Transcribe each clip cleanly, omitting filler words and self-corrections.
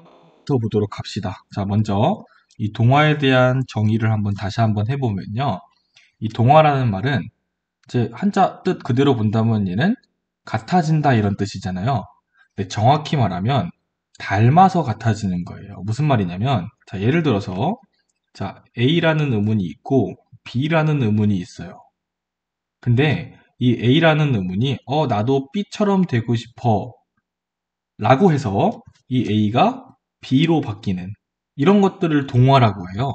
부터 보도록 합시다. 자, 먼저 이 동화에 대한 정의를 다시 한번 해보면요. 이 동화라는 말은 이제 한자 뜻 그대로 본다면 얘는 같아진다 이런 뜻이잖아요. 근데 정확히 말하면 닮아서 같아지는 거예요. 무슨 말이냐면, 자, 예를 들어서 자, A라는 의문이 있고 B라는 의문이 있어요. 근데 이 A라는 의문이 나도 B처럼 되고 싶어 라고 해서 이 A가 B로 바뀌는 이런 것들을 동화라고 해요.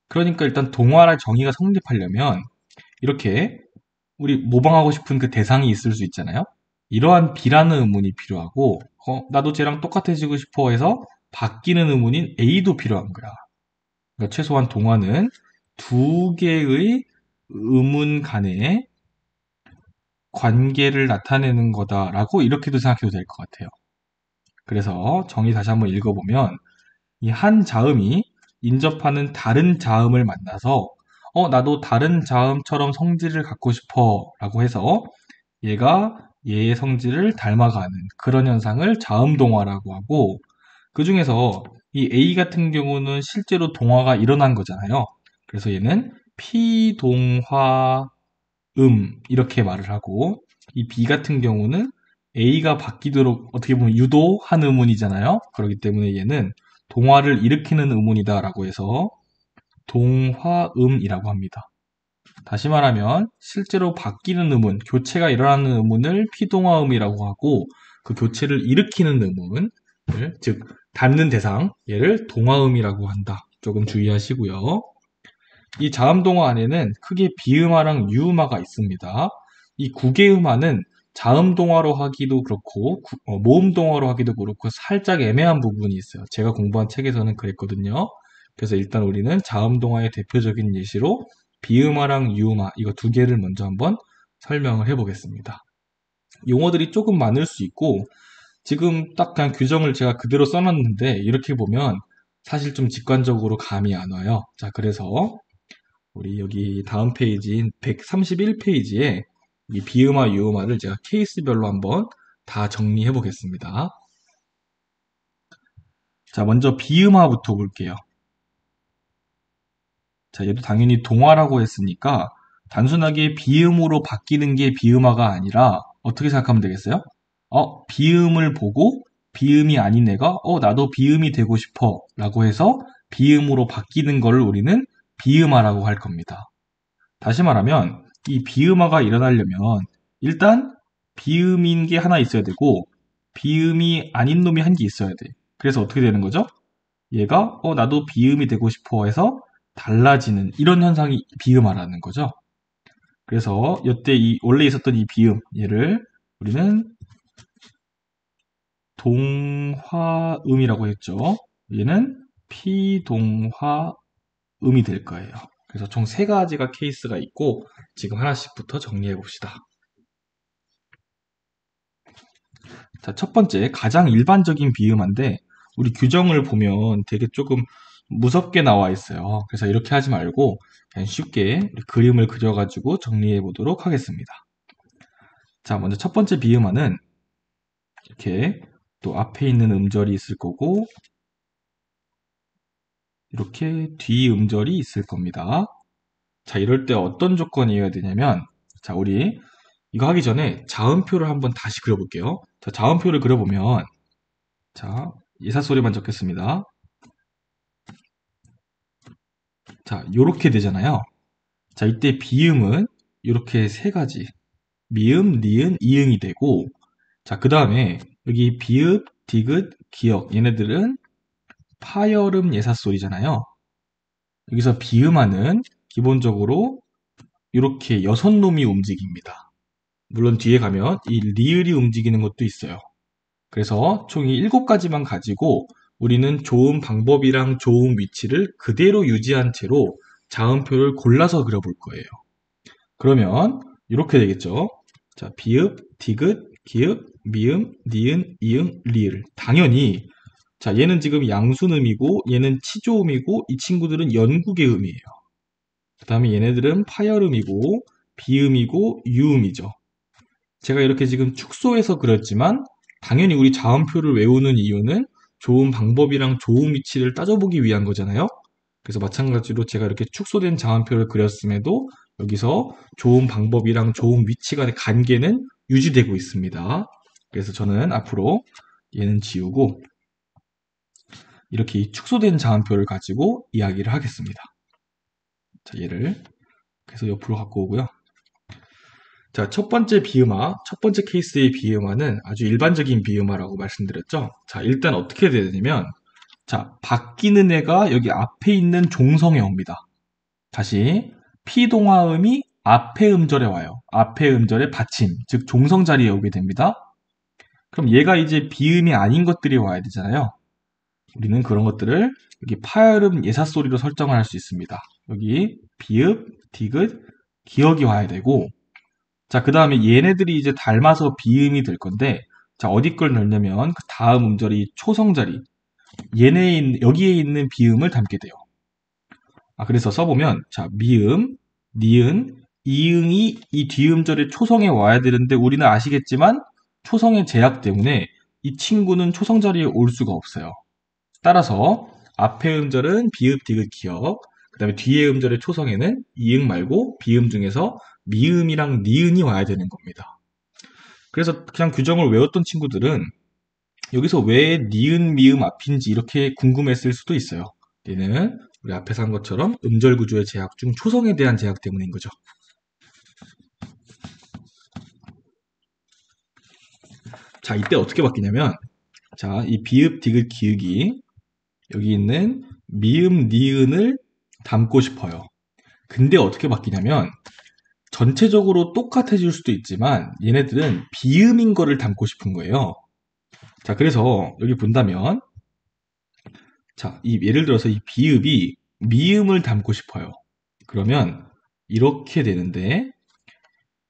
그러니까 일단 동화의 정의가 성립하려면 이렇게 우리 모방하고 싶은 그 대상이 있을 수 있잖아요. 이러한 B라는 의문이 필요하고 나도 쟤랑 똑같아지고 싶어 해서 바뀌는 의문인 A도 필요한 거야. 그러니까 최소한 동화는 두 개의 의문 간의 관계를 나타내는 거다라고 이렇게도 생각해도 될 것 같아요. 그래서 정의 다시 한번 읽어보면 이 한 자음이 인접하는 다른 자음을 만나서 나도 다른 자음처럼 성질을 갖고 싶어 라고 해서 얘가 얘의 성질을 닮아가는 그런 현상을 자음동화라고 하고, 그 중에서 이 A 같은 경우는 실제로 동화가 일어난 거잖아요. 그래서 얘는 피동화음 이렇게 말을 하고, 이 B 같은 경우는 A가 바뀌도록 어떻게 보면 유도한 의문이잖아요. 그렇기 때문에 얘는 동화를 일으키는 의문이다라고 해서 동화음이라고 합니다. 다시 말하면 실제로 바뀌는 의문, 교체가 일어나는 의문을 피동화음이라고 하고, 그 교체를 일으키는 의문, 즉 닮는 대상, 얘를 동화음이라고 한다. 조금 주의하시고요. 이 자음동화 안에는 크게 비음화랑 유음화가 있습니다. 이 구개음화는 자음동화로 하기도 그렇고 모음동화로 하기도 그렇고 살짝 애매한 부분이 있어요. 제가 공부한 책에서는 그랬거든요. 그래서 일단 우리는 자음동화의 대표적인 예시로 비음화랑 유음화 이거 두 개를 먼저 한번 설명을 해보겠습니다. 용어들이 조금 많을 수 있고 지금 딱 그냥 규정을 제가 그대로 써놨는데 이렇게 보면 사실 좀 직관적으로 감이 안 와요. 자, 그래서 우리 여기 다음 페이지인 131페이지에 이 비음화, 유음화를 제가 케이스별로 한번 다 정리해 보겠습니다. 자, 먼저 비음화부터 볼게요. 자, 얘도 당연히 동화라고 했으니까 단순하게 비음으로 바뀌는 게 비음화가 아니라 어떻게 생각하면 되겠어요? 비음을 보고 비음이 아닌 애가 나도 비음이 되고 싶어 라고 해서 비음으로 바뀌는 걸 우리는 비음화라고 할 겁니다. 다시 말하면 이 비음화가 일어나려면 일단 비음인 게 하나 있어야 되고 비음이 아닌 놈이 한 개 있어야 돼. 그래서 어떻게 되는 거죠? 얘가 나도 비음이 되고 싶어 해서 달라지는 이런 현상이 비음화라는 거죠. 그래서 이때 이 원래 있었던 이 비음 얘를 우리는 동화음이라고 했죠. 얘는 피동화음이 될 거예요. 그래서 총 세 가지가 케이스가 있고 지금 하나씩부터 정리해 봅시다. 자, 첫 번째 가장 일반적인 비음화인데 우리 규정을 보면 되게 조금 무섭게 나와 있어요. 그래서 이렇게 하지 말고 그냥 쉽게 그림을 그려가지고 정리해 보도록 하겠습니다. 자, 먼저 첫 번째 비음화는 이렇게 또 앞에 있는 음절이 있을 거고 이렇게 뒤 음절이 있을 겁니다. 자, 이럴 때 어떤 조건이어야 되냐면 자, 우리 이거 하기 전에 자음표를 한번 다시 그려볼게요. 자, 자음표를 그려보면 자, 예사소리만 적겠습니다. 자, 요렇게 되잖아요. 자, 이때 비음은 이렇게 세 가지. 미음, 니은, 이응이 되고, 자, 그 다음에 여기 비읍, 디귿, 기역. 얘네들은 파열음 예사소리잖아요. 여기서 비음하는 기본적으로 이렇게 여섯 놈이 움직입니다. 물론 뒤에 가면 이 리을이 움직이는 것도 있어요. 그래서 총 이 7가지만 가지고 우리는 좋은 방법이랑 좋은 위치를 그대로 유지한 채로 자음표를 골라서 그려볼 거예요. 그러면 이렇게 되겠죠. 자, 비읍, 디귿, 기읍, 미음, 니은, 이응, 리을. 당연히 자, 얘는 지금 양순음이고 얘는 치조음이고 이 친구들은 연구개음이에요. 그 다음에 얘네들은 파열음이고 비음이고 유음이죠. 제가 이렇게 지금 축소해서 그렸지만 당연히 우리 자음표를 외우는 이유는 좋은 방법이랑 좋은 위치를 따져보기 위한 거잖아요. 그래서 마찬가지로 제가 이렇게 축소된 자원표를 그렸음에도 여기서 좋은 방법이랑 좋은 위치 간의 관계는 유지되고 있습니다. 그래서 저는 앞으로 얘는 지우고 이렇게 이 축소된 자원표를 가지고 이야기를 하겠습니다. 자, 얘를 그래서 옆으로 갖고 오고요. 자, 첫 번째 비음화, 첫 번째 케이스의 비음화는 아주 일반적인 비음화라고 말씀드렸죠. 자, 일단 어떻게 되냐면, 자, 바뀌는 애가 여기 앞에 있는 종성에 옵니다. 다시, 피동화음이 앞에 음절에 와요. 앞에 음절의 받침, 즉 종성 자리에 오게 됩니다. 그럼 얘가 이제 비음이 아닌 것들이 와야 되잖아요. 우리는 그런 것들을 여기 파열음 예사소리로 설정을 할 수 있습니다. 여기 비읍, 디귿, 기역이 와야 되고, 자, 그 다음에 얘네들이 이제 닮아서 비음이 될 건데, 자, 어디 걸 넣냐면, 그 다음 음절이 초성자리. 여기에 있는 비음을 담게 돼요. 아, 그래서 써보면, 자, 미음, 니은, 이응이 이 뒤음절에 초성에 와야 되는데, 우리는 아시겠지만, 초성의 제약 때문에 이 친구는 초성자리에 올 수가 없어요. 따라서, 앞에 음절은 비읍, 디귿, 기역, 그 다음에 뒤에 음절의 초성에는 이응 말고 비음 중에서 미음이랑 니은이 와야 되는 겁니다. 그래서 그냥 규정을 외웠던 친구들은 여기서 왜 니은, 미음 앞인지 이렇게 궁금했을 수도 있어요. 얘는 우리 앞에서 한 것처럼 음절 구조의 제약 중 초성에 대한 제약 때문인 거죠. 자, 이때 어떻게 바뀌냐면, 자, 이 비읍, 디귿, 기역이 여기 있는 미음, 니은을 담고 싶어요. 근데 어떻게 바뀌냐면, 전체적으로 똑같아질 수도 있지만 얘네들은 비음인 거를 담고 싶은 거예요. 자, 그래서 여기 본다면 자, 예를 들어서 이 비읍이 미음을 담고 싶어요. 그러면 이렇게 되는데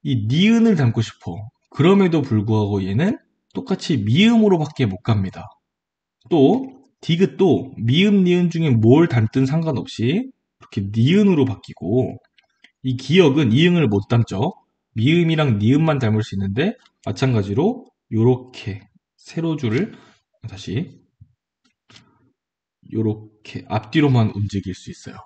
이 니은을 담고 싶어. 그럼에도 불구하고 얘는 똑같이 미음으로밖에 못 갑니다. 또 디귿도 미음, 니은 중에 뭘 담든 상관없이 이렇게 니은으로 바뀌고 이 기역은 이응을 못 담죠. 미음이랑 니음만 닮을 수 있는데 마찬가지로 요렇게 세로줄을 다시 요렇게 앞뒤로만 움직일 수 있어요.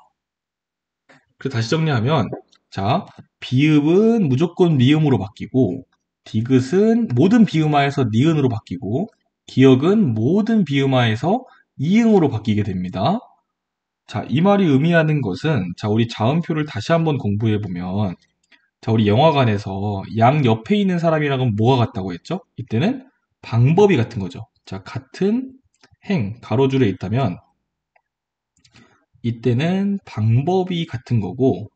그래서 다시 정리하면 자, 비읍은 무조건 미음으로 바뀌고 디귿은 모든 비음화에서 니은으로 바뀌고 기역은 모든 비음화에서 이응으로 바뀌게 됩니다. 자, 이 말이 의미하는 것은 자, 우리 자음표를 다시 한번 공부해 보면 자, 우리 영화관에서 양 옆에 있는 사람이랑은 뭐가 같다고 했죠? 이때는 방법이 같은 거죠. 자, 같은 행, 가로줄에 있다면 이때는 방법이 같은 거고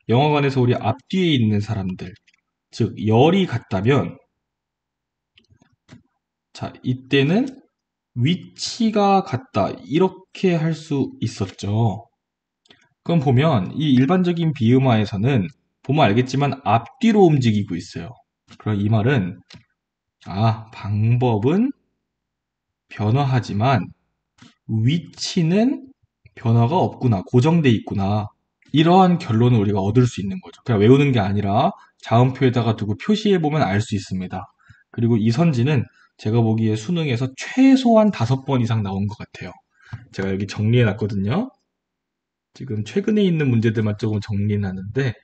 영화관에서 우리 앞뒤에 있는 사람들, 즉 열이 같다면 자, 이때는 위치가 같다. 이렇게 할 수 있었죠. 그럼 보면 이 일반적인 비음화에서는 보면 알겠지만 앞뒤로 움직이고 있어요. 그럼 이 말은 방법은 변화하지만 위치는 변화가 없구나, 고정돼 있구나. 이러한 결론을 우리가 얻을 수 있는 거죠. 그냥 외우는 게 아니라 자음표에다가 두고 표시해보면 알 수 있습니다. 그리고 이 선지는 제가 보기에 수능에서 최소한 5번 이상 나온 것 같아요. 제가 여기 정리해놨거든요. 지금 최근에 있는 문제들만 조금 정리해놨는데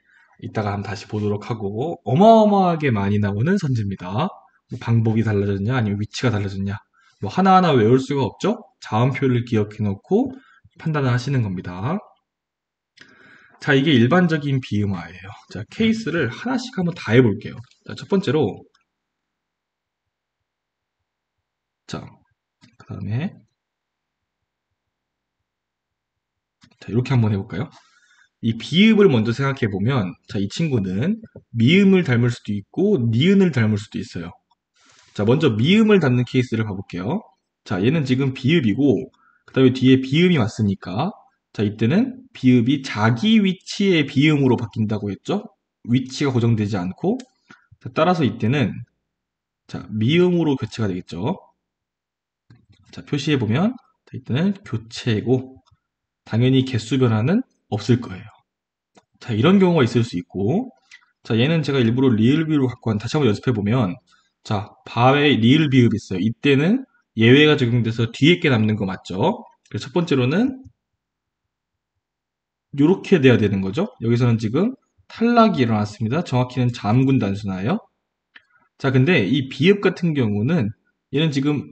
이따가 한번 다시 보도록 하고 어마어마하게 많이 나오는 선지입니다. 뭐 방법이 달라졌냐 아니면 위치가 달라졌냐 뭐 하나하나 외울 수가 없죠. 자음표를 기억해 놓고 판단을 하시는 겁니다. 자, 이게 일반적인 비음화예요. 자, 케이스를 하나씩 한번 다 해볼게요. 자, 첫 번째로 자, 그 다음에 자, 이렇게 한번 해볼까요? 이 비읍을 먼저 생각해 보면 자, 이 친구는 미음을 닮을 수도 있고 니은을 닮을 수도 있어요. 자, 먼저 미음을 닮는 케이스를 봐볼게요. 자, 얘는 지금 비읍이고 그 다음에 뒤에 비음이 왔으니까 자, 이때는 비읍이 자기 위치의 비음으로 바뀐다고 했죠? 위치가 고정되지 않고 자, 따라서 이때는 자, 미음으로 교체가 되겠죠? 자, 표시해보면 자, 이때는 교체고 당연히 개수 변화는 없을 거예요. 자, 이런 경우가 있을 수 있고 자, 얘는 제가 일부러 리을 비읍을 갖고 다시 한번 연습해보면 자, 바에 리을 비읍이 있어요. 이때는 예외가 적용돼서 뒤에 게 남는 거 맞죠? 그래서 첫 번째로는 이렇게 돼야 되는 거죠. 여기서는 지금 탈락이 일어났습니다. 정확히는 잠군 단수나예요. 자, 근데 이 비읍 같은 경우는 얘는 지금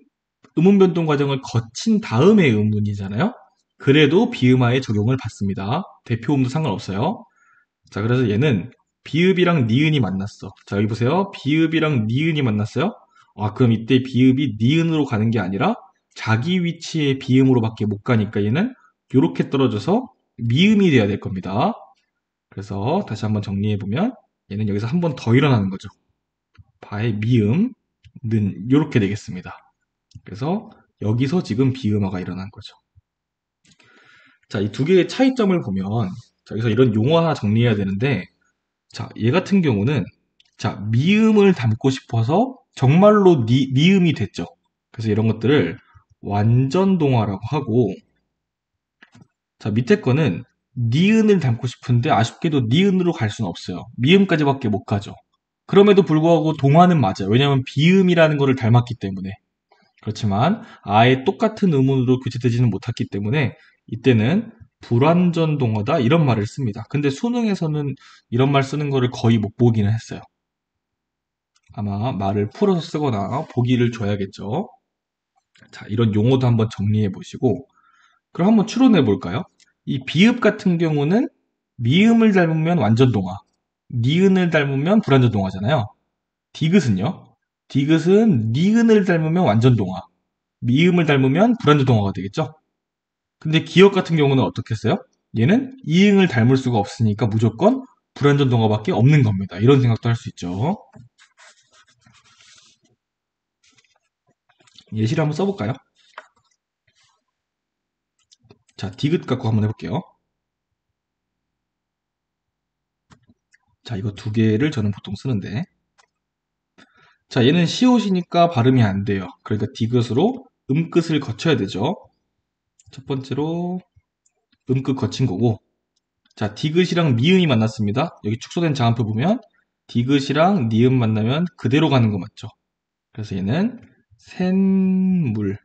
음운 변동 과정을 거친 다음의 음운이잖아요. 그래도 비음화에 적용을 받습니다. 대표음도 상관없어요. 자, 그래서 얘는 비읍이랑 니은이 만났어. 자, 여기 보세요. 비읍이랑 니은이 만났어요. 아, 그럼 이때 비읍이 니은으로 가는 게 아니라 자기 위치의 비음으로밖에 못 가니까 얘는 이렇게 떨어져서 미음이 돼야 될 겁니다. 그래서 다시 한번 정리해보면 얘는 여기서 한 번 더 일어나는 거죠. 바의 미음, 는 이렇게 되겠습니다. 그래서 여기서 지금 비음화가 일어난 거죠. 자, 이 두 개의 차이점을 보면 자, 여기서 이런 용어 하나 정리해야 되는데 자, 얘 같은 경우는 자, 미음을 담고 싶어서 정말로 니음이 됐죠. 그래서 이런 것들을 완전동화라고 하고 자, 밑에 거는 니은을 담고 싶은데 아쉽게도 니은으로 갈 수는 없어요. 미음까지밖에 못 가죠. 그럼에도 불구하고 동화는 맞아요. 왜냐하면 비음이라는 거를 닮았기 때문에. 그렇지만 아예 똑같은 음운으로 교체되지는 못했기 때문에 이때는 불완전 동화다 이런 말을 씁니다. 근데 수능에서는 이런 말 쓰는 거를 거의 못 보기는 했어요. 아마 말을 풀어서 쓰거나 보기를 줘야겠죠. 자, 이런 용어도 한번 정리해 보시고 그럼 한번 추론해 볼까요? 이 비읍 같은 경우는 미음을 닮으면 완전 동화, 니은을 닮으면 불완전 동화잖아요. 디귿은요? 디귿은 니은을 닮으면 완전 동화, 미음을 닮으면 불완전 동화가 되겠죠? 근데 기역 같은 경우는 어떻게 써요? 얘는 이응을 닮을 수가 없으니까 무조건 불완전 동화밖에 없는 겁니다. 이런 생각도 할 수 있죠. 예시를 한번 써볼까요? 자, 디귿 갖고 한번 해볼게요. 자, 이거 두 개를 저는 보통 쓰는데 자, 얘는 시옷이니까 발음이 안 돼요. 그러니까 디귿으로 음끝을 거쳐야 되죠. 첫 번째로 음끝 거친 거고 자, 디귿이랑 미음이 만났습니다. 여기 축소된 자음표 보면 디귿이랑 니음 만나면 그대로 가는 거 맞죠? 그래서 얘는 샌물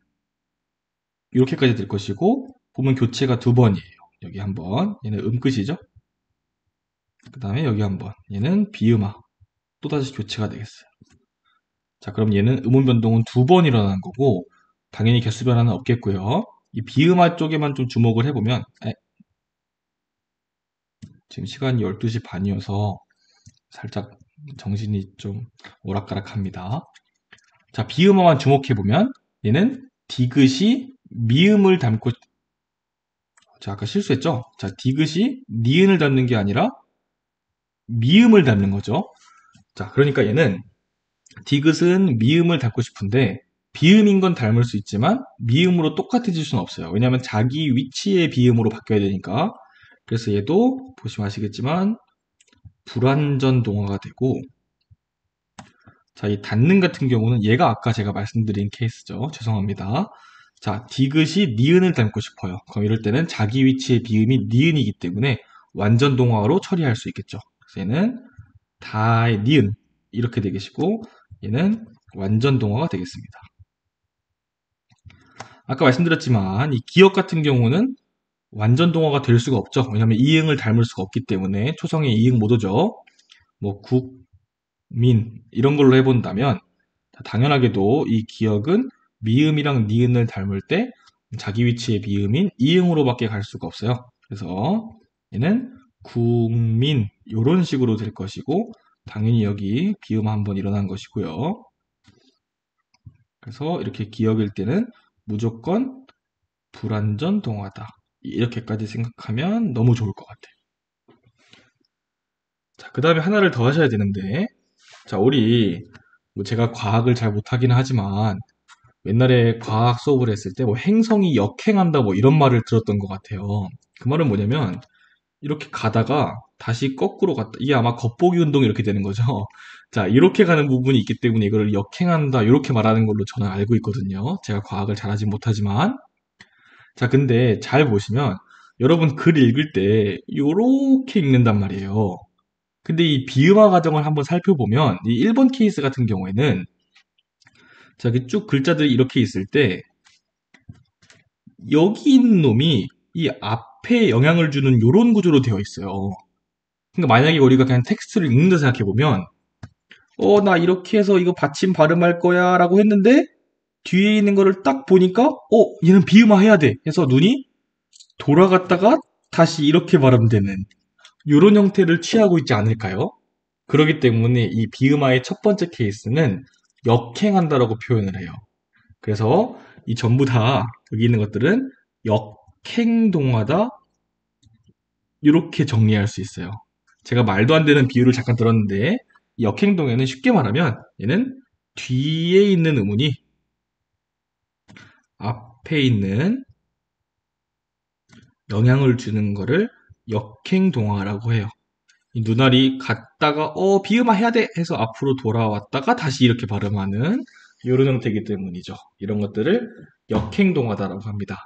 이렇게까지 될 것이고 보면 교체가 두 번이에요. 여기 한 번, 얘는 음끝이죠. 그 다음에 여기 한 번, 얘는 비음화 또다시 교체가 되겠어요. 자, 그럼 얘는 음운 변동은 두 번 일어나는 거고 당연히 개수 변화는 없겠고요. 이 비음화 쪽에만 좀 주목을 해보면 지금 시간이 12시 반이어서 살짝 정신이 좀 오락가락합니다. 자, 비음화만 주목해보면 얘는 디귿이 미음을 닮고 자, 아까 실수했죠? 자, 디귿이 니은을 닮는 게 아니라 미음을 닮는 거죠. 자, 그러니까 얘는 디귿은 미음을 닮고 싶은데 비음인 건 닮을 수 있지만 미음으로 똑같아질 수는 없어요. 왜냐하면 자기 위치의 비음으로 바뀌어야 되니까. 그래서 얘도 보시면 아시겠지만 불완전 동화가 되고 자, 이 닿는 같은 경우는 얘가 아까 제가 말씀드린 케이스죠. 죄송합니다. 자, 디귿이 니은을 닮고 싶어요. 그럼 이럴 때는 자기 위치의 비음이 니은이기 때문에 완전 동화로 처리할 수 있겠죠. 그래서 얘는 다의 니은 이렇게 되겠고 얘는 완전 동화가 되겠습니다. 아까 말씀드렸지만 이 기역 같은 경우는 완전 동화가 될 수가 없죠. 왜냐하면 이응을 닮을 수가 없기 때문에 초성의 이응 모도죠. 뭐 국, 민 이런 걸로 해본다면 당연하게도 이 기역은 미음이랑 니은을 닮을 때 자기 위치의 미음인 이응으로밖에 갈 수가 없어요. 그래서 얘는 국민 이런 식으로 될 것이고 당연히 여기 비음 한번 일어난 것이고요. 그래서 이렇게 기역일 때는 무조건 불완전 동화다. 이렇게까지 생각하면 너무 좋을 것 같아요. 자, 그 다음에 하나를 더 하셔야 되는데 자, 우리 뭐 제가 과학을 잘 못하긴 하지만 옛날에 과학 수업을 했을 때 뭐 행성이 역행한다 뭐 이런 말을 들었던 것 같아요. 그 말은 뭐냐면 이렇게 가다가 다시 거꾸로 갔다. 이게 아마 겉보기 운동 이렇게 되는 거죠. 자, 이렇게 가는 부분이 있기 때문에 이걸 역행한다 이렇게 말하는 걸로 저는 알고 있거든요. 제가 과학을 잘하지 못하지만 자, 근데 잘 보시면 여러분 글 읽을 때 이렇게 읽는단 말이에요. 근데 이 비음화 과정을 한번 살펴보면 이 1번 케이스 같은 경우에는 자, 여기 쭉 글자들이 이렇게 있을 때 여기 있는 놈이 이 앞에 영향을 주는 요런 구조로 되어 있어요. 그러니까 만약에 우리가 그냥 텍스트를 읽는다 생각해보면 나 이렇게 해서 이거 받침 발음할 거야 라고 했는데 뒤에 있는 거를 딱 보니까 얘는 비음화 해야 돼 해서 눈이 돌아갔다가 다시 이렇게 발음되는 요런 형태를 취하고 있지 않을까요? 그렇기 때문에 이 비음화의 첫 번째 케이스는 역행한다라고 표현을 해요. 그래서 이 전부 다 여기 있는 것들은 역행동화다 이렇게 정리할 수 있어요. 제가 말도 안 되는 비유를 잠깐 들었는데 이 역행동에는 쉽게 말하면 얘는 뒤에 있는 의문이 앞에 있는 영향을 주는 거를 역행동화라고 해요. 이 눈알이 갔다가 비음화 해야 돼 해서 앞으로 돌아왔다가 다시 이렇게 발음하는 이런 형태이기 때문이죠. 이런 것들을 역행동화다라고 합니다.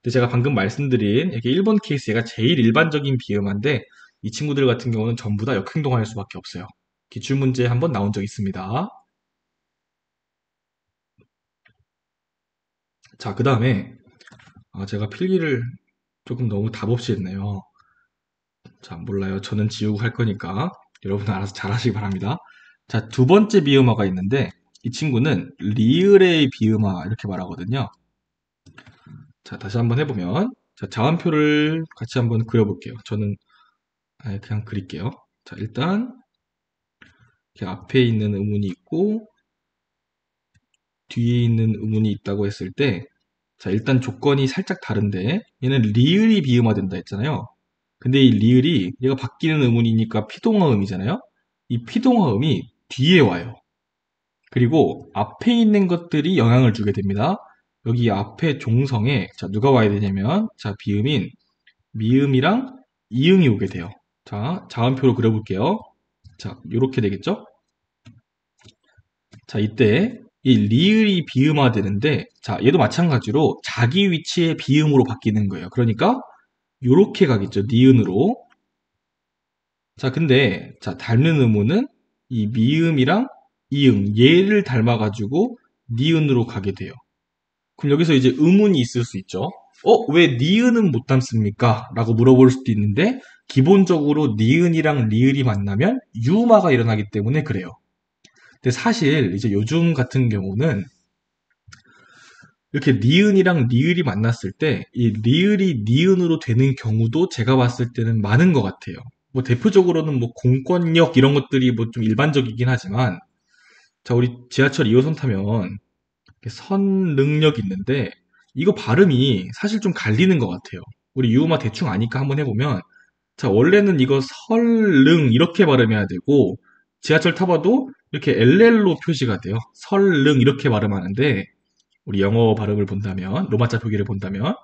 근데 제가 방금 말씀드린 이렇게 1번 케이스가 제일 일반적인 비음화인데 이 친구들 같은 경우는 전부 다 역행동화일 수밖에 없어요. 기출문제에 한번 나온 적 있습니다. 자, 그 다음에 제가 필기를 조금 너무 답 없이 했네요. 자, 몰라요. 저는 지우고 할 거니까 여러분 알아서 잘 하시기 바랍니다. 자, 두 번째 비음화가 있는데 이 친구는 리을의 비음화 이렇게 말하거든요. 자, 다시 한번 해보면 자, 자음표를 같이 한번 그려볼게요. 저는 그냥 그릴게요. 자, 일단 이렇게 앞에 있는 의문이 있고 뒤에 있는 의문이 있다고 했을 때 자, 일단 조건이 살짝 다른데 얘는 리을이 비음화된다 했잖아요. 근데 이 리을이 얘가 바뀌는 의문이니까 피동화음이잖아요. 이 피동화음이 뒤에 와요. 그리고 앞에 있는 것들이 영향을 주게 됩니다. 여기 앞에 종성에 자, 누가 와야 되냐면 자, 비음인 미음이랑 이응이 오게 돼요. 자, 자음표로 그려볼게요. 자, 이렇게 되겠죠? 자, 이때 이 리을이 비음화되는데 자, 얘도 마찬가지로 자기 위치의 비음으로 바뀌는 거예요. 그러니까 요렇게 가겠죠. 니은으로. 자, 근데 자, 닮는 의문은 이 미음이랑 이응 얘를 닮아가지고 니은으로 가게 돼요. 그럼 여기서 이제 의문이 있을 수 있죠. 왜 니은은 못 닮습니까? 라고 물어볼 수도 있는데 기본적으로 니은이랑 리을이 만나면 유마가 일어나기 때문에 그래요. 근데 사실 이제 요즘 같은 경우는 이렇게 니은이랑 리을이 만났을 때 이 리을이 니은으로 되는 경우도 제가 봤을 때는 많은 것 같아요. 뭐 대표적으로는 뭐 공권력 이런 것들이 뭐 좀 일반적이긴 하지만 자 우리 지하철 2호선 타면 선능력 있는데 이거 발음이 사실 좀 갈리는 것 같아요. 우리 유음화 대충 아니까 한번 해보면 자 원래는 이거 설능 이렇게 발음해야 되고 지하철 타봐도 이렇게 LL로 표시가 돼요. 설능 이렇게 발음하는데 우리 영어 발음을 본다면 로마자 표기를 본다면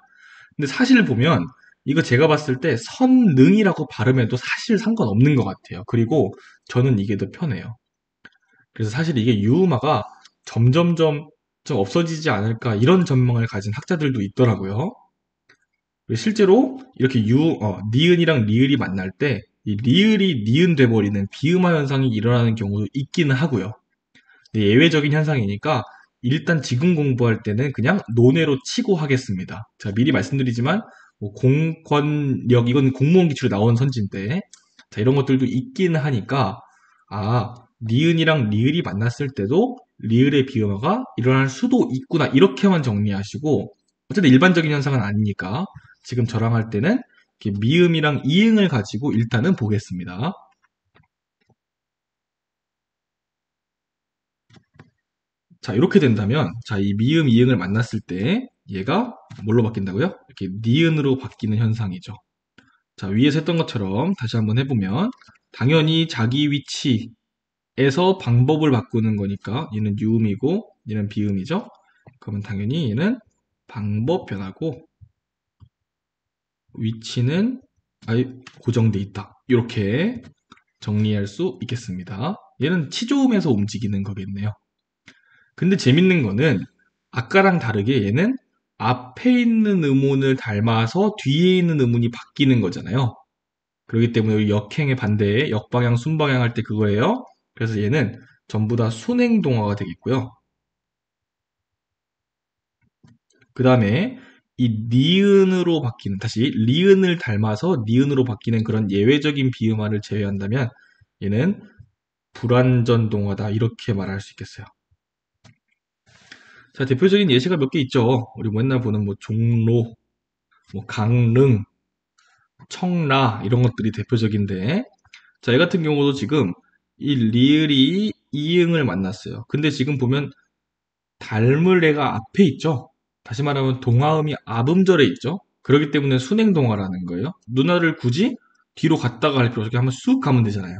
근데 사실 보면 이거 제가 봤을 때 선능이라고 발음해도 사실 상관없는 것 같아요. 그리고 저는 이게 더 편해요. 그래서 사실 이게 유음화가 점점점 좀 없어지지 않을까 이런 전망을 가진 학자들도 있더라고요. 실제로 이렇게 니은이랑 리을이 만날 때 이 리을이 니은 돼버리는 비음화 현상이 일어나는 경우도 있기는 하고요. 근데 예외적인 현상이니까 일단 지금 공부할 때는 그냥 논외로 치고 하겠습니다. 자, 미리 말씀드리지만 뭐 공권력 이건 공무원 기출에 나온 선지인데 자, 이런 것들도 있기는 하니까 니은이랑 리을이 만났을 때도 리을의 비음화가 일어날 수도 있구나 이렇게만 정리하시고 어쨌든 일반적인 현상은 아니니까 지금 저랑 할 때는 이렇게 미음이랑 이응을 가지고 일단은 보겠습니다. 자, 이렇게 된다면, 자, 이 미음, 이응을 만났을 때 얘가 뭘로 바뀐다고요? 이렇게 니은으로 바뀌는 현상이죠. 자, 위에서 했던 것처럼 다시 한번 해보면, 당연히 자기 위치에서 방법을 바꾸는 거니까 얘는 유음이고 얘는 비음이죠. 그러면 당연히 얘는 방법 변하고 위치는 아예 고정돼 있다. 이렇게 정리할 수 있겠습니다. 얘는 치조음에서 움직이는 거겠네요. 근데 재밌는 거는 아까랑 다르게 얘는 앞에 있는 음운을 닮아서 뒤에 있는 음운이 바뀌는 거잖아요. 그렇기 때문에 역행의 반대에 역방향, 순방향 할 때 그거예요. 그래서 얘는 전부 다 순행동화가 되겠고요. 그 다음에 이 니은으로 바뀌는, 다시 리은을 닮아서 니은으로 바뀌는 그런 예외적인 비음화를 제외한다면 얘는 불완전 동화다, 이렇게 말할 수 있겠어요. 자, 대표적인 예시가 몇 개 있죠. 우리 맨날 보는 뭐 종로, 뭐 강릉, 청라 이런 것들이 대표적인데, 자, 얘 같은 경우도 지금 이 리을이 이응을 만났어요. 근데 지금 보면 닮을 애가 앞에 있죠. 다시 말하면 동화음이 앞음절에 있죠. 그렇기 때문에 순행동화라는 거예요. 누나를 굳이 뒤로 갔다가 할 필요 없이 한번 쑥 가면 되잖아요.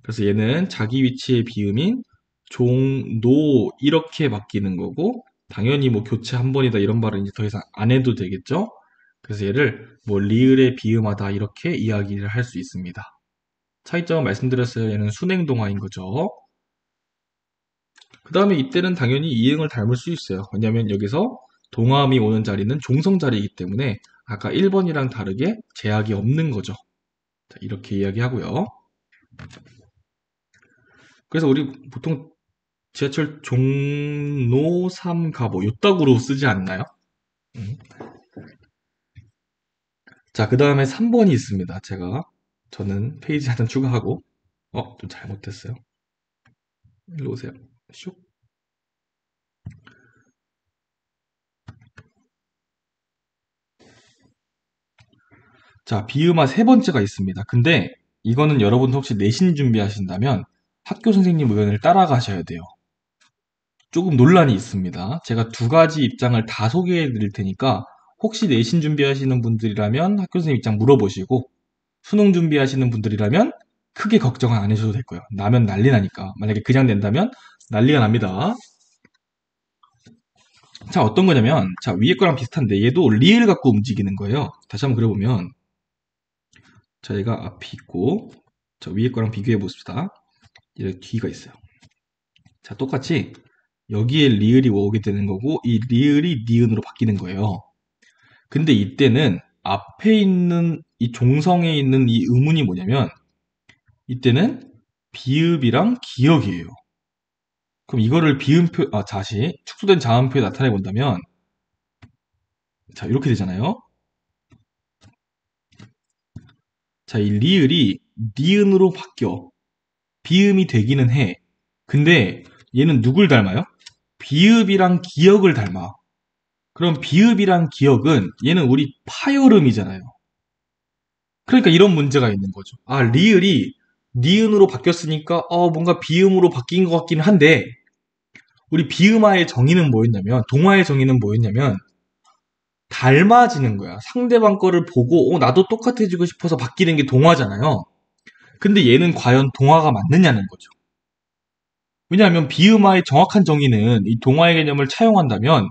그래서 얘는 자기 위치의 비음인 종, 노 이렇게 바뀌는 거고, 당연히 뭐 교체 한 번이다 이런 말은 이제 더 이상 안 해도 되겠죠. 그래서 얘를 뭐 리을의 비음하다 이렇게 이야기를 할 수 있습니다. 차이점은 말씀드렸어요. 얘는 순행동화인 거죠. 그 다음에 이때는 당연히 이응을 닮을 수 있어요. 왜냐하면 여기서 동화음이 오는 자리는 종성 자리이기 때문에 아까 1번이랑 다르게 제약이 없는 거죠. 자, 이렇게 이야기하고요. 그래서 우리 보통 지하철 종로 3가보 요따구로 쓰지 않나요? 자, 그 다음에 3번이 있습니다. 저는 페이지 하나 추가하고 좀 잘못됐어요. 일로 오세요. 슉. 자, 비음화 세 번째가 있습니다. 근데 이거는 여러분 혹시 내신 준비하신다면 학교 선생님 의견을 따라가셔야 돼요. 조금 논란이 있습니다. 제가 두 가지 입장을 다 소개해 드릴 테니까 혹시 내신 준비하시는 분들이라면 학교 선생님 입장 물어보시고, 수능 준비하시는 분들이라면 크게 걱정은 안 하셔도 될 거예요. 나면 난리 나니까. 만약에 그냥 낸다면 난리가 납니다. 자, 어떤 거냐면, 자, 위에 거랑 비슷한데 얘도 리을 갖고 움직이는 거예요. 다시 한번 그려보면, 자, 얘가 앞이 있고, 자, 위에 거랑 비교해 봅시다. 이렇게 뒤가 있어요. 자, 똑같이 여기에 리을이 오게 되는 거고, 이 리을이 니은으로 바뀌는 거예요. 근데 이때는 앞에 있는 이 종성에 있는 이 의문이 뭐냐면, 이때는 비읍이랑 기역이에요. 그럼 이거를 비음표, 다시 축소된 자음표에 나타내 본다면, 자, 이렇게 되잖아요. 자, 이 리을이 니은으로 바뀌어. 비음이 되기는 해. 근데 얘는 누굴 닮아요? 비읍이랑 기역을 닮아. 그럼 비읍이랑 기역은 얘는 우리 파열음이잖아요. 그러니까 이런 문제가 있는 거죠. 아, 리을이 니은으로 바뀌었으니까 뭔가 비음으로 바뀐 것 같기는 한데, 우리 비음화의 정의는 뭐였냐면, 동화의 정의는 뭐였냐면 닮아지는 거야. 상대방 거를 보고 나도 똑같아지고 싶어서 바뀌는 게 동화잖아요. 근데 얘는 과연 동화가 맞느냐는 거죠. 왜냐하면 비음화의 정확한 정의는 이 동화의 개념을 차용한다면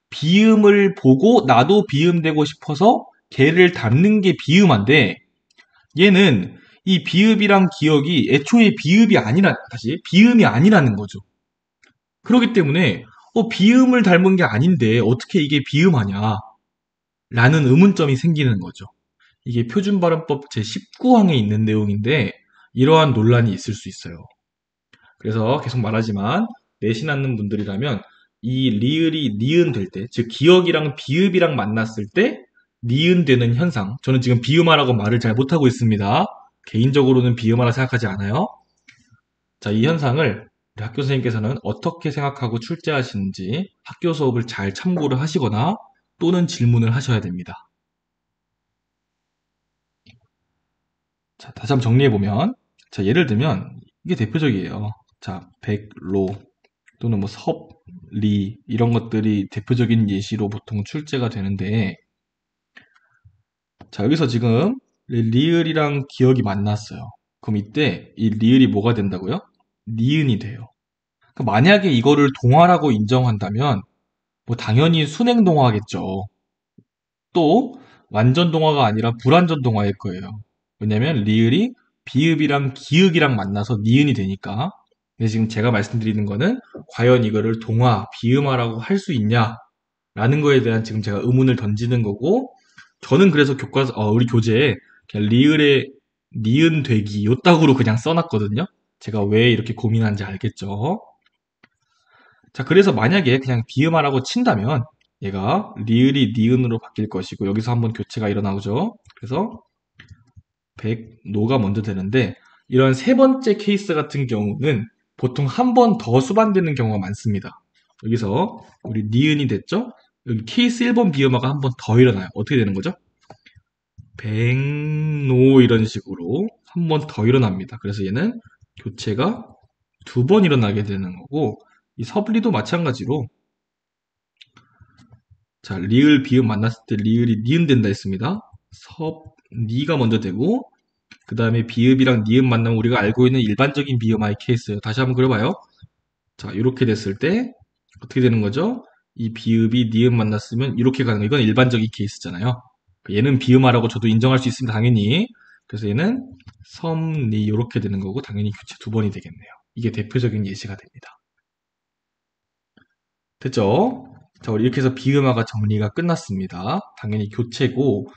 비음을 보고 나도 비음되고 싶어서 걔를 닮는 게 비음화인데, 얘는 이 비읍이랑 기역이 애초에 비음이 아니라는 거죠. 그렇기 때문에 비음을 닮은 게 아닌데 어떻게 이게 비음하냐 라는 의문점이 생기는 거죠. 이게 표준발음법 제19항에 있는 내용인데 이러한 논란이 있을 수 있어요. 그래서 계속 말하지만 내신 않는 분들이라면 이 리을이 니은 될 때, 즉 기역이랑 비읍이랑 만났을 때 니은 되는 현상, 저는 지금 비음화라고 말을 잘 못하고 있습니다. 개인적으로는 비음화라 생각하지 않아요. 자, 이 현상을 우리 학교 선생님께서는 어떻게 생각하고 출제하시는지 학교 수업을 잘 참고를 하시거나 또는 질문을 하셔야 됩니다. 자, 다시 한번 정리해보면, 자, 예를 들면, 이게 대표적이에요. 자, 백로, 또는 뭐 섭, 리, 이런 것들이 대표적인 예시로 보통 출제가 되는데, 자, 여기서 지금 리을이랑 기역이 만났어요. 그럼 이때 이 리을이 뭐가 된다고요? 니은이 돼요. 그러니까 만약에 이거를 동화라고 인정한다면, 뭐 당연히 순행동화겠죠. 또, 완전 동화가 아니라 불완전 동화일 거예요. 왜냐면 리을이 비읍이랑 기읍이랑 만나서 니은이 되니까. 근데 지금 제가 말씀드리는 거는 과연 이거를 동화, 비음화라고 할 수 있냐? 라는 거에 대한 지금 제가 의문을 던지는 거고, 저는 그래서 우리 교재에 그냥 리을의 니은 되기 요 따구로 그냥 써놨거든요. 제가 왜 이렇게 고민한지 알겠죠? 자, 그래서 만약에 그냥 비음화라고 친다면 얘가 리을이 니은으로 바뀔 것이고 여기서 한번 교체가 일어나죠. 그래서 백노가 먼저 되는데 이런 세 번째 케이스 같은 경우는 보통 한 번 더 수반되는 경우가 많습니다. 여기서 우리 니은이 됐죠? 여기 케이스 1번 비음화가 한 번 더 일어나요. 어떻게 되는 거죠? 백노 이런 식으로 한 번 더 일어납니다. 그래서 얘는 교체가 두 번 일어나게 되는 거고 이 섭리도 마찬가지로 자 리을 비음 만났을 때 리을이 니은 된다 했습니다. 니가 먼저 되고 그 다음에 비읍이랑 니은 만나면 우리가 알고 있는 일반적인 비음화의 케이스예요. 다시 한번 그려봐요. 자 이렇게 됐을 때 어떻게 되는 거죠? 이 비읍이 니은 만났으면 이렇게 가는 거 이건 일반적인 케이스잖아요. 얘는 비음화라고 저도 인정할 수 있습니다. 당연히. 그래서 얘는 섭리 이렇게 되는 거고 당연히 교체 두 번이 되겠네요. 이게 대표적인 예시가 됩니다. 됐죠? 자, 우리 이렇게 해서 비음화가 정리가 끝났습니다. 당연히 교체고,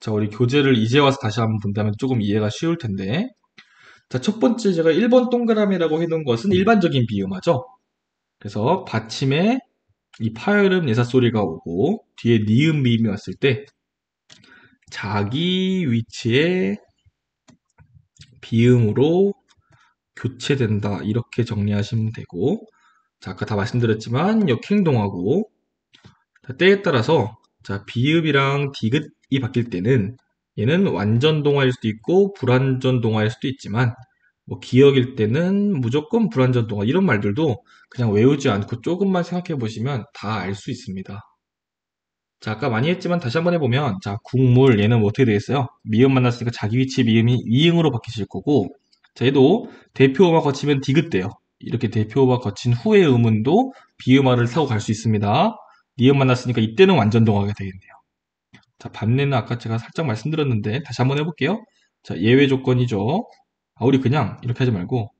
자, 우리 교재를 이제 와서 다시 한번 본다면 조금 이해가 쉬울 텐데. 자, 첫 번째 제가 1번 동그라미라고 해놓은 것은 일반적인 비음화죠. 그래서 받침에 이 파열음 예사 소리가 오고, 뒤에 니은 미음이 왔을 때, 자기 위치에 비음으로 교체된다. 이렇게 정리하시면 되고, 자, 아까 다 말씀드렸지만, 역행동하고, 때에 따라서 자 비읍이랑 디귿이 바뀔 때는 얘는 완전 동화일 수도 있고 불완전 동화일 수도 있지만 뭐 기역일 때는 무조건 불완전 동화 이런 말들도 그냥 외우지 않고 조금만 생각해 보시면 다 알 수 있습니다. 자 아까 많이 했지만 다시 한번 해보면 자 국물 얘는 뭐 어떻게 되겠어요? 미음 만났으니까 자기 위치 미음이 이응으로 바뀌실 거고 자 얘도 대표어만 거치면 디귿 돼요. 이렇게 대표어가 거친 후의 음운도 비음화를 타고 갈 수 있습니다. 니은 만났으니까 이때는 완전 동화가 되겠네요. 자, 반내는 아까 제가 살짝 말씀드렸는데 다시 한번 해볼게요. 자, 예외 조건이죠. 우리 그냥 이렇게 하지 말고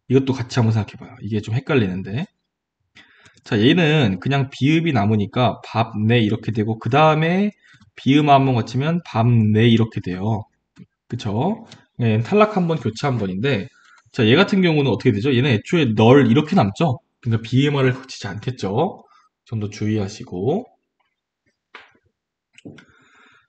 이것도 같이 한번 생각해봐요. 이게 좀 헷갈리는데. 자, 얘는 그냥 비읍이 남으니까 밥내 이렇게 되고 그 다음에 비음 한번 거치면 밥내 이렇게 돼요. 그쵸? 얘는 탈락 한 번, 교체 한 번인데 자, 얘 같은 경우는 어떻게 되죠? 얘는 애초에 널 이렇게 남죠? 그러니까 비음화를 거치지 않겠죠? 좀 더 주의하시고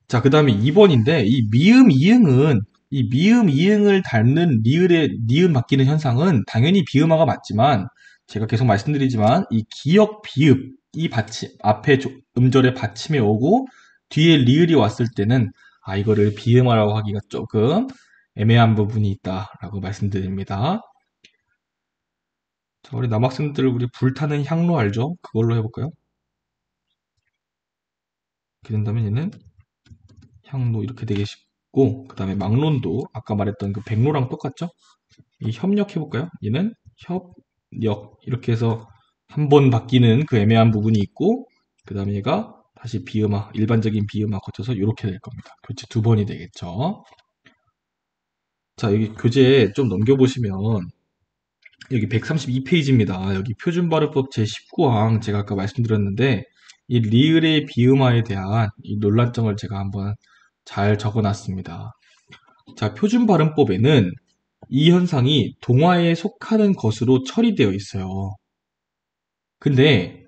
자, 그 다음에 2번인데, 이 미음, 이응은, 이 미음, 이응을 닮는 리을의, 니은 바뀌는 현상은 당연히 비음화가 맞지만, 제가 계속 말씀드리지만, 이 기역, 비읍, 이 받침, 앞에 음절에 받침에 오고, 뒤에 리을이 왔을 때는, 이거를 비음화라고 하기가 조금 애매한 부분이 있다라고 말씀드립니다. 자, 우리 남학생들, 우리 불타는 향로 알죠? 그걸로 해볼까요? 이렇게 된다면 얘는 향로 이렇게 되겠고 그 다음에 막론도 아까 말했던 그 백로랑 똑같죠? 이 협력해볼까요? 얘는 협력 이렇게 해서 한 번 바뀌는 그 애매한 부분이 있고 그 다음에 얘가 다시 비음화 일반적인 비음화 거쳐서 이렇게 될 겁니다. 교체 두 번이 되겠죠. 자 여기 교재 좀 넘겨보시면 여기 132페이지입니다. 여기 표준발음법 제19항 제가 아까 말씀드렸는데 이 리을의 비음화에 대한 이 논란점을 제가 한번 잘 적어놨습니다. 자, 표준발음법에는 이 현상이 동화에 속하는 것으로 처리되어 있어요. 근데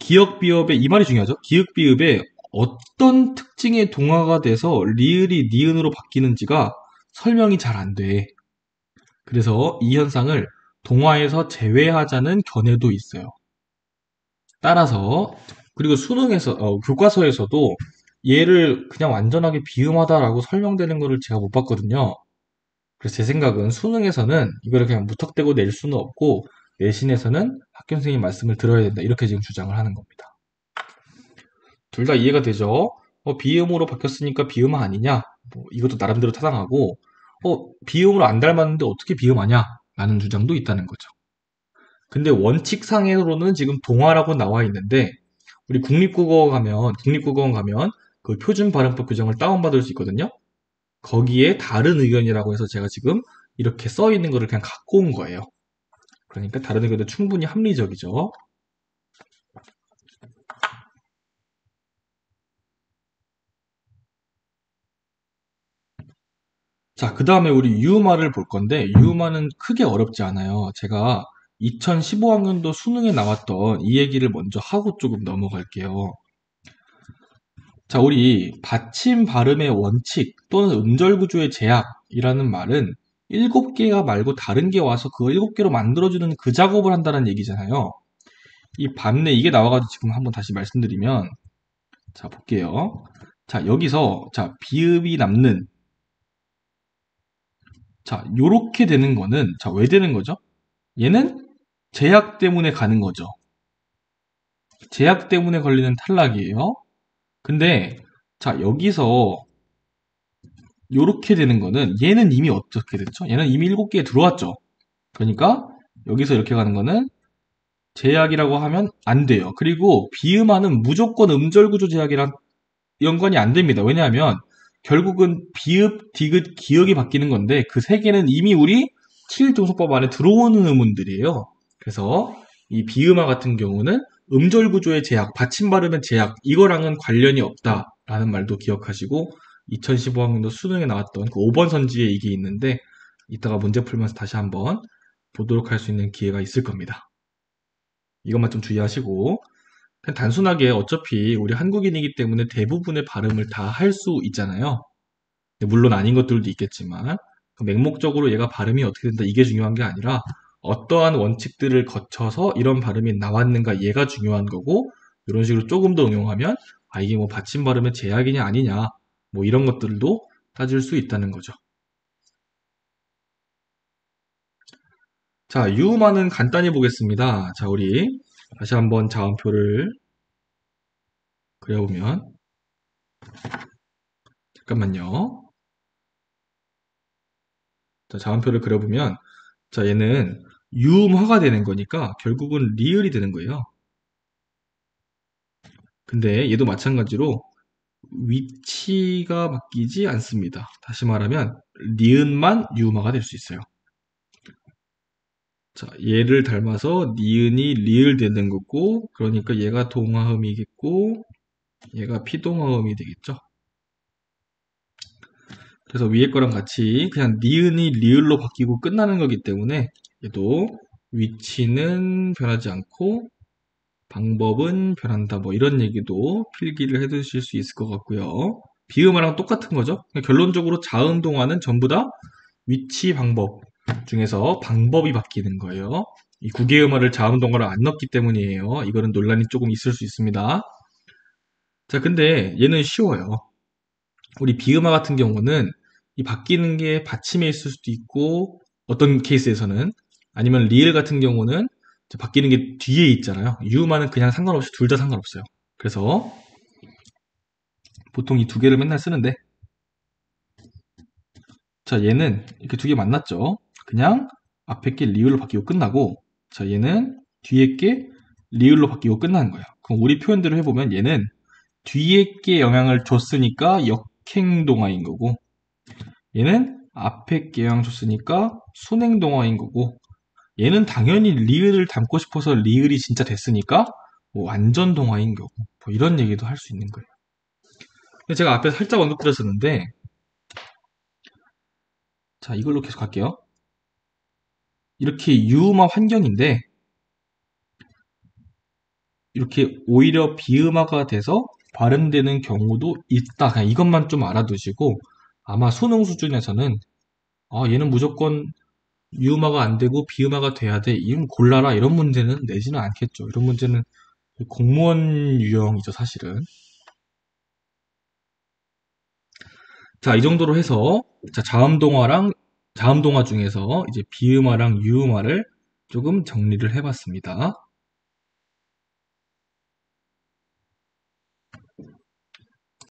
기역비읍의 이 말이 중요하죠. 기역비읍의 어떤 특징의 동화가 돼서 리을이 니은으로 바뀌는지가 설명이 잘 안 돼. 그래서 이 현상을 동화에서 제외하자는 견해도 있어요. 따라서 그리고 수능에서 교과서에서도 얘를 그냥 완전하게 비음하다라고 설명되는 거를 제가 못 봤거든요. 그래서 제 생각은 수능에서는 이거를 그냥 무턱대고 낼 수는 없고 내신에서는 학교 선생님 말씀을 들어야 된다 이렇게 지금 주장을 하는 겁니다. 둘 다 이해가 되죠? 비음으로 바뀌었으니까 비음화 아니냐? 뭐 이것도 나름대로 타당하고 비음으로 안 닮았는데 어떻게 비음하냐? 라는 주장도 있다는 거죠. 근데 원칙상으로는 지금 동화라고 나와 있는데 우리 국립국어원 가면 그 표준 발음법 규정을 다운받을 수 있거든요. 거기에 다른 의견이라고 해서 제가 지금 이렇게 써 있는 거를 그냥 갖고 온 거예요. 그러니까 다른 의견도 충분히 합리적이죠. 자, 그 다음에 우리 유마를 볼 건데 유마는 크게 어렵지 않아요. 제가 2015학년도 수능에 나왔던 이 얘기를 먼저 하고 조금 넘어갈게요. 자, 우리 받침 발음의 원칙 또는 음절 구조의 제약이라는 말은 7개가 말고 다른 게 와서 그 7개로 만들어주는 그 작업을 한다는 얘기잖아요. 이 반대 이게 나와가지고 지금 한번 다시 말씀드리면, 자, 볼게요. 자, 여기서, 자, 비읍이 남는, 자, 요렇게 되는 거는, 자, 왜 되는 거죠? 얘는 제약 때문에 가는 거죠. 제약 때문에 걸리는 탈락이에요. 근데, 자, 여기서, 요렇게 되는 거는, 얘는 이미 어떻게 됐죠? 얘는 이미 7개에 들어왔죠. 그러니까, 여기서 이렇게 가는 거는, 제약이라고 하면 안 돼요. 그리고, 비음화는 무조건 음절구조 제약이랑 연관이 안 됩니다. 왜냐하면 결국은 비읍, 디귿, 기역이 바뀌는 건데 그 세 개는 이미 우리 7등소법 안에 들어오는 음운들이에요. 그래서 이 비음화 같은 경우는 음절 구조의 제약, 받침 발음의 제약 이거랑은 관련이 없다라는 말도 기억하시고 2015학년도 수능에 나왔던 그 5번 선지에 이게 있는데 이따가 문제 풀면서 다시 한번 보도록 할 수 있는 기회가 있을 겁니다. 이것만 좀 주의하시고 그냥 단순하게 어차피 우리 한국인이기 때문에 대부분의 발음을 다 할 수 있잖아요. 물론 아닌 것들도 있겠지만 그 맹목적으로 얘가 발음이 어떻게 된다 이게 중요한 게 아니라 어떠한 원칙들을 거쳐서 이런 발음이 나왔는가 얘가 중요한 거고 이런 식으로 조금 더 응용하면 아 이게 뭐 받침 발음의 제약이냐 아니냐 뭐 이런 것들도 따질 수 있다는 거죠. 자, 유음화는 간단히 보겠습니다. 자, 우리 다시 한번 자음표를 그려보면 잠깐만요. 자, 자음표를 그려보면 자 얘는 유음화가 되는 거니까 결국은 리을이 되는 거예요. 근데 얘도 마찬가지로 위치가 바뀌지 않습니다. 다시 말하면 니은만 유음화가 될 수 있어요. 자, 얘를 닮아서 니은이 리을 되는 거고 그러니까 얘가 동화음이겠고 얘가 피동화음이 되겠죠. 그래서 위에 거랑 같이 그냥 니은이 리을로 바뀌고 끝나는 거기 때문에 얘도 위치는 변하지 않고 방법은 변한다. 뭐 이런 얘기도 필기를 해 두실 수 있을 것 같고요. 비음화랑 똑같은 거죠. 결론적으로 자음 동화는 전부 다 위치 방법 중에서 방법이 바뀌는 거예요. 이 구개음화를 자음 동화를 안 넣기 때문이에요. 이거는 논란이 조금 있을 수 있습니다. 자, 근데 얘는 쉬워요. 우리 비음화 같은 경우는 이 바뀌는 게 받침에 있을 수도 있고 어떤 케이스에서는 아니면 리을 같은 경우는 바뀌는 게 뒤에 있잖아요. 유음화는 그냥 상관없이 둘 다 상관없어요. 그래서 보통 이 두 개를 맨날 쓰는데 자 얘는 이렇게 두 개 만났죠. 그냥 앞에 게 리을로 바뀌고 끝나고 자 얘는 뒤에 게 리을로 바뀌고 끝나는 거예요. 그럼 우리 표현대로 해보면 얘는 뒤에 게 영향을 줬으니까 역행동화인 거고 얘는 앞에 게 영향 줬으니까 순행동화인 거고 얘는 당연히 리을을 담고 싶어서 리을이 진짜 됐으니까 뭐 완전 동화인 거고 뭐 이런 얘기도 할 수 있는 거예요. 제가 앞에 살짝 언급드렸었는데 자 이걸로 계속 갈게요. 이렇게 유음화 환경인데 이렇게 오히려 비음화가 돼서 발음되는 경우도 있다. 그냥 이것만 좀 알아두시고 아마 수능 수준에서는 아 얘는 무조건 유음화가 안 되고 비음화가 돼야 돼. 이름 골라라 이런 문제는 내지는 않겠죠. 이런 문제는 공무원 유형이죠 사실은. 자, 이 정도로 해서 자, 자음동화 중에서 이제 비음화랑 유음화를 조금 정리를 해봤습니다.